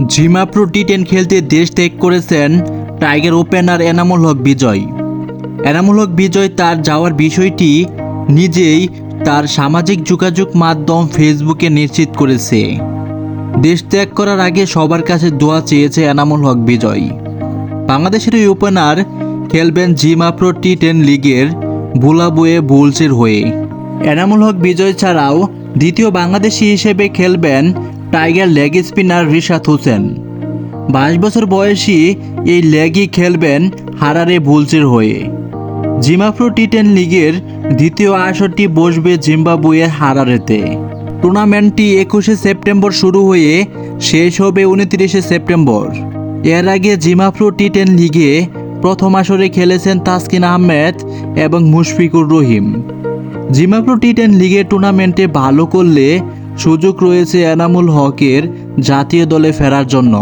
জিমা pro টি10 খেলতে দেশ ত্যাগ করেছেন টাইগার ওপেনার এনামুল হক বিজয়। এনামুল হক বিজয় তার যাওয়ার বিষয়টি নিজেই তার সামাজিক যোগাযোগ মাধ্যম ফেসবুকে নিশ্চিত করেছে। দেশ ত্যাগ করার আগে সবার কাছে দোয়া চেয়েছে এনামুল হক বিজয়। বাংলাদেশের এই ওপেনার খেলবেন জিমা প্রো টি10 লিগের বুলাবুয়ে বুলসের হয়ে। এনামুল হক বিজয় ছাড়াও দ্বিতীয় বাংলাদেশি হিসেবে খেলবেন tiger leg spinner Rishad Hossain. 22 বছর বয়সী এই লেগই খেলবেন হারারে বুলসের হয়ে। জিমা প্রো টি10 লিগের দ্বিতীয় আসরটি বসবে জিম্বাবুয়ের হারারেতে। টুর্নামেন্টটি 21শে সেপ্টেম্বর শুরু হয়ে শেষ হবে 29শে সেপ্টেম্বর। এর আগে জিমা প্রো টি10 লিগে প্রথম আসরে খেলেছেন তাসকিন আহমেদ এবং মুশফিকুর রহিম। জিমা প্রো টি10 লিগের টুর্নামেন্টে ভালো করলে সুযোগ রয়েছে এনামুল হকের জাতীয় দলে ফেরার জন্য।